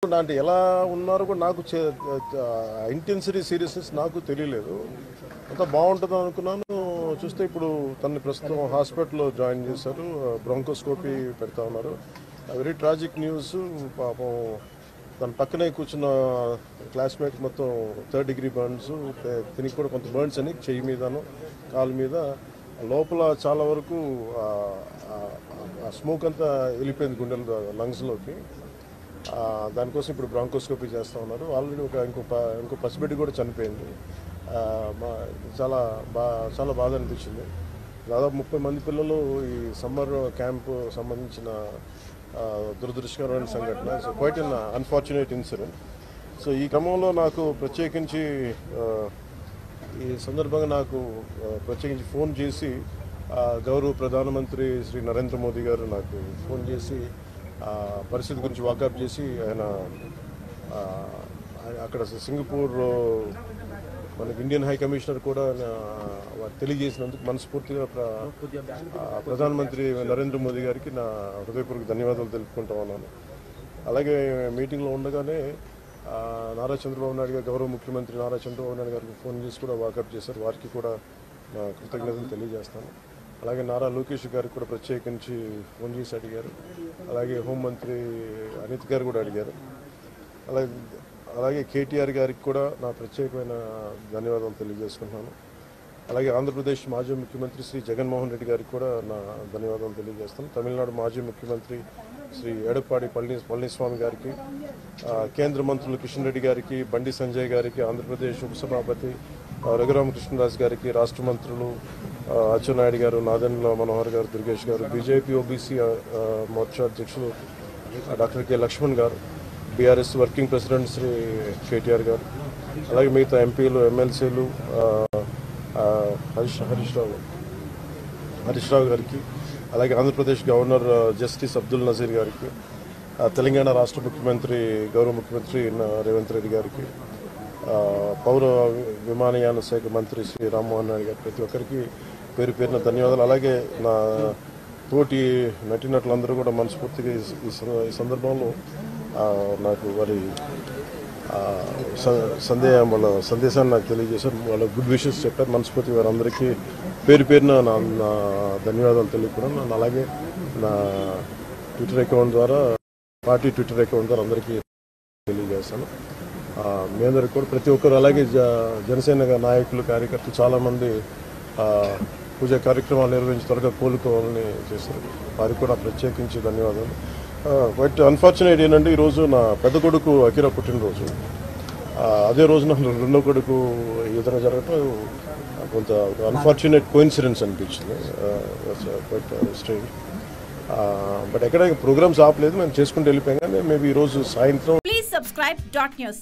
అంటే ఎలా ఉన్నారో కూడా నాకు ఇంటెన్సిటీ సీరియస్నెస్ నాకు తెలియలేదు. అంతా బాగుంటుంది అనుకున్నాను. చూస్తే ఇప్పుడు తనని ప్రస్తుతం హాస్పిటల్లో జాయిన్ చేశారు. బ్రాంకోస్కోపీ పెడతా ఉన్నారు. Very tragic news. పాపం తన పక్కనే కూర్చున్న క్లాస్మేట్ మొత్తం 3rd degree బర్న్స్, తినికి కూడా కొంత బర్న్స్ అని చెయ్యి మీదను కాలు మీద లోపల చాలా వరకు స్మోక్ అంతా వెళ్ళిపోయింది గుండెల లంగ్స్లోకి. దానికోసం ఇప్పుడు బ్రాంకోస్కోపీ చేస్తూ ఉన్నారు. ఆల్రెడీ ఇంకో పసిబిడ్డ కూడా చనిపోయింది. చాలా బాధ అనిపించింది. దాదాపు 30 మంది పిల్లలు ఈ సమ్మర్ క్యాంపు సంబంధించిన దురదృష్టకరమైన సంఘటన. So quiet an unfortunate incident. So ఈ క్రమంలో నాకు ప్రత్యేకించి ఈ సందర్భంగా నాకు ప్రత్యేకించి ఫోన్ చేసి గౌరవ ప్రధానమంత్రి శ్రీ నరేంద్ర మోదీ గారు నాకు ఫోన్ చేసి పరిస్థితి గురించి వాకప్ చేసి ఆయన అక్కడ సింగపూర్ మనకి ఇండియన్ హై కమిషనర్ కూడా తెలియజేసినందుకు మనస్ఫూర్తిగా ప్రధానమంత్రి నరేంద్ర మోదీ గారికి నా హృదయపూర్వక ధన్యవాదాలు తెలుపుకుంటా ఉన్నాను. అలాగే మీటింగ్లో ఉండగానే నారా చంద్రబాబు నాయుడు గారు, గౌరవ ముఖ్యమంత్రి నారా చంద్రబాబు నాయుడు గారికి ఫోన్ చేసి కూడా వాకప్ చేశారు. వారికి కూడా నా కృతజ్ఞతలు తెలియజేస్తాను. అలాగే నారా లోకేష్ గారికి కూడా ప్రత్యేకించి ఫోన్ చేసి అడిగారు. అలాగే హోంమంత్రి అనిత్ గారు కూడా అడిగారు. అలాగే కేటీఆర్ గారికి కూడా నా ప్రత్యేకమైన ధన్యవాదాలు తెలియజేసుకుంటున్నాను. అలాగే ఆంధ్రప్రదేశ్ మాజీ ముఖ్యమంత్రి శ్రీ జగన్మోహన్ రెడ్డి గారికి కూడా నా ధన్యవాదాలు తెలియజేస్తాను. తమిళనాడు మాజీ ముఖ్యమంత్రి శ్రీ ఎడప్పాడి పళనిస్వామి గారికి, కేంద్ర మంత్రులు కిషన్ రెడ్డి గారికి, బండి సంజయ్ గారికి, ఆంధ్రప్రదేశ్ ఉపసభాపతి రఘురామకృష్ణరాజు గారికి, రాష్ట్ర మంత్రులు అచ్చెన్నాయుడు గారు, నాదెండ్ల మనోహర్ గారు, దుర్గేష్ గారు, బీజేపీ ఓబీసీ మోర్చా అధ్యక్షులు డాక్టర్ కె లక్ష్మణ్ గారు, BRS working president Shri KTR గారు, అలాగే మిగతా ఎంపీలు, ఎమ్మెల్సీలు హరీష్ రావు గారికి, అలాగే ఆంధ్రప్రదేశ్ గవర్నర్ జస్టిస్ అబ్దుల్ నజీర్ గారికి, తెలంగాణ రాష్ట్ర ముఖ్యమంత్రి గౌరవ ముఖ్యమంత్రి రేవంత్ రెడ్డి గారికి, పౌర విమానయాన శాఖ మంత్రి శ్రీ రామ్మోహన్ నాయుడు గారు, ప్రతి ఒక్కరికి పేరు పేరున ధన్యవాదాలు. అలాగే నా తోటి నటినటులందరూ కూడా మనస్ఫూర్తిగా ఈ సందర్భంలో నాకు వారి వాళ్ళ సందేశాన్ని నాకు తెలియజేశారు. వాళ్ళ గుడ్ విషెస్ చెప్పారు. మనస్ఫూర్తి వారందరికీ పేరు పేరున నా ధన్యవాదాలు తెలియకూడదు. అలాగే నా ట్విట్టర్ అకౌంట్ ద్వారా, పార్టీ ట్విట్టర్ అకౌంట్ ద్వారా అందరికీ తెలియజేస్తాను. మీ అందరికి కూడా ప్రతి ఒక్కరు, అలాగే జనసేన నాయకులు, కార్యకర్తలు చాలామంది పూజా కార్యక్రమాలు నిర్వహించి త్వరగా కోలుకోవాలని చేశారు. వారికి కూడా ప్రత్యేకించి ధన్యవాదాలు. బట్ అన్ఫార్చునేట్ ఏంటంటే ఈరోజు నా పెద్ద కొడుకు అకిరా పుట్టినరోజు. అదే రోజున రెండో కొడుకు ఈ విధంగా జరగటం కొంత అన్ఫార్చునేట్ కోఇన్సిడెన్స్ అనిపించింది. But strange. బట్ ఎక్కడ ప్రోగ్రామ్స్ ఆపలేదు, మేము చేసుకుంటూ వెళ్ళిపోయాం. కానీ మేబీ ఈరోజు సాయంత్రం. Please subscribe .news.